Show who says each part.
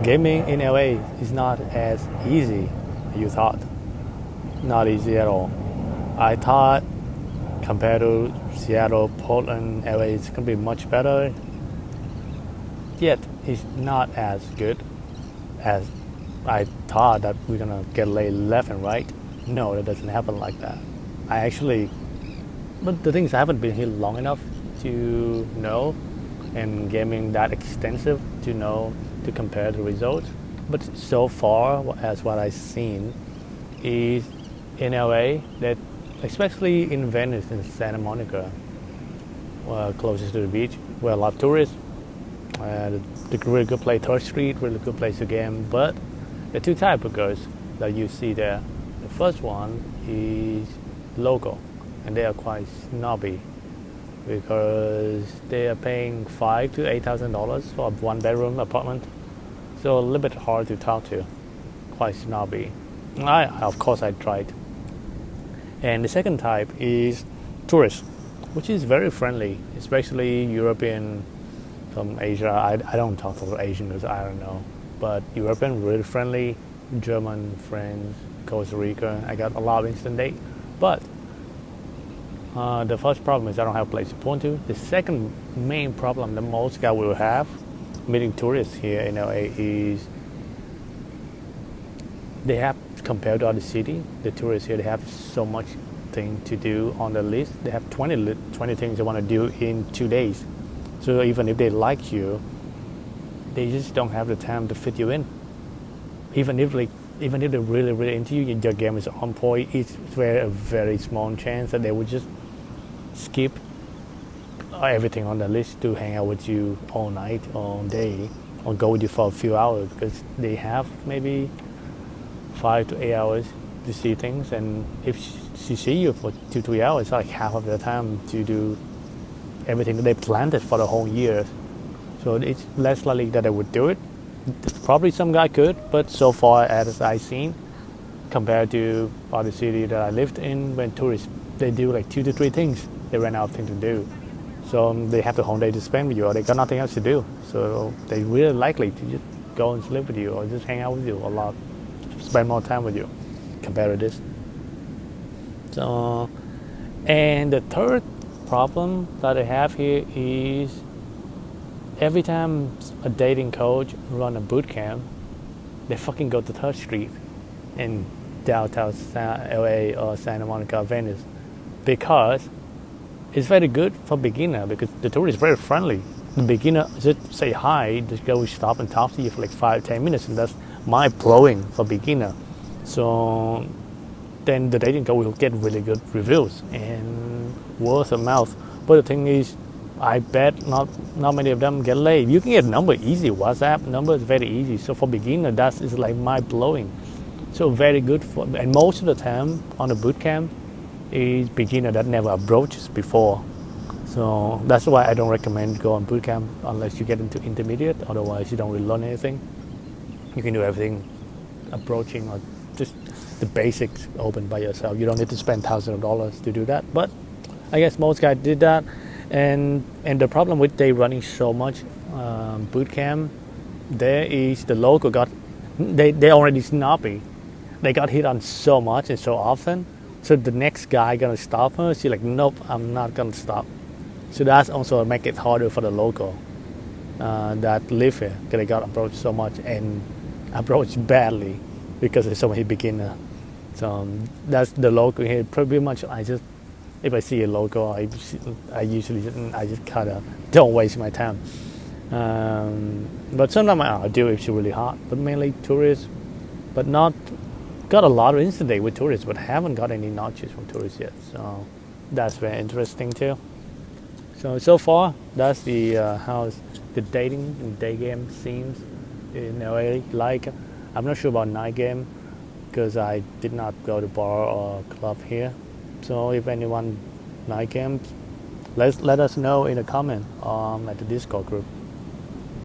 Speaker 1: Gaming in LA is not as easy as you thought. Not easy at all. I thought compared to Seattle, Portland, LA, it's gonna be much better. Yet it's not as good as I thought that we're gonna get laid left and right. No, that doesn't happen like that. I actually, but the thing is, I haven't been here long enough to know, and gaming that extensive to know to compare the results. But so far, as what I've seen, is in LA that, especially in Venice and Santa Monica, closest to the beach, where a lot of tourists, the really good place, Third Street, really good place to game. But the two type of girls that you see there, the first one is local, and they are quite snobby because they are paying $5,000 to $8,000 for a one-bedroom apartment. So a little bit hard to talk to, quite snobby. Of course, I tried. And the second type is tourists, which is very friendly, especially European from Asia. I don't talk about Asian because I don't know, but European really friendly, German, French, Costa Rica. I got a lot of instant date, but the first problem is I don't have a place to point to. The second main problem that most guys will have meeting tourists here in LA is they have, compared to other city, the tourists here, they have so much thing to do on the list. They have 20 things they want to do in 2 days. So even if they like you, they just don't have the time to fit you in. Even if they're really, really into you, your game is on point, it's a very small chance that they would just skip everything on the list to hang out with you all night, all day, or go with you for a few hours because they have maybe 5 to 8 hours to see things, and if she see you for 2-3 hours, like half of the time to do everything that they planned it for the whole year. So it's less likely that they would do it. Probably some guy could, but so far as I've seen, compared to other city that I lived in, when tourists, they do like 2 to 3 things, they run out of things to do. So they have the whole day to spend with you, or they got nothing else to do. So they really likely to just go and sleep with you, or just hang out with you a lot, spend more time with you, compared to this. So, and the third problem that I have here is every time a dating coach run a boot camp, they fucking go to Third Street in downtown LA or Santa Monica, Venice, because it's very good for beginner because the tourist is very friendly. The beginner just say hi, just go stop and talk to you for like 5-10 minutes, and that's mind blowing for beginner. So then the dating coach will get really good reviews and word of mouth. But the thing is, I bet not many of them get laid. You can get number easy. WhatsApp number is very easy. So for beginner, that is like mind blowing. So very good for, and most of the time on the boot camp is beginner that never approached before. So that's why I don't recommend go on boot camp unless you get into intermediate. Otherwise, you don't really learn anything. You can do everything approaching or just the basics open by yourself. You don't need to spend thousands of dollars to do that. But I guess most guys did that. And the problem with they running so much boot camp, there is the local got they already snobby. They got hit on so much and so often. So the next guy gonna stop her. She's like, nope, I'm not gonna stop. So that's also make it harder for the local that live here because they got approached so much and approached badly because there's so many beginner. So that's the local here. Pretty much, if I see a local, I usually just kind of don't waste my time. But sometimes I'll do if it's really hot. But mainly tourists, but not got a lot of incident with tourists, but haven't got any notches from tourists yet. So that's very interesting too. So far, that's the how the dating and day game seems in LA. Like, I'm not sure about night game because I did not go to bar or club here. So if anyone night games, let us know in a comment at the Discord group.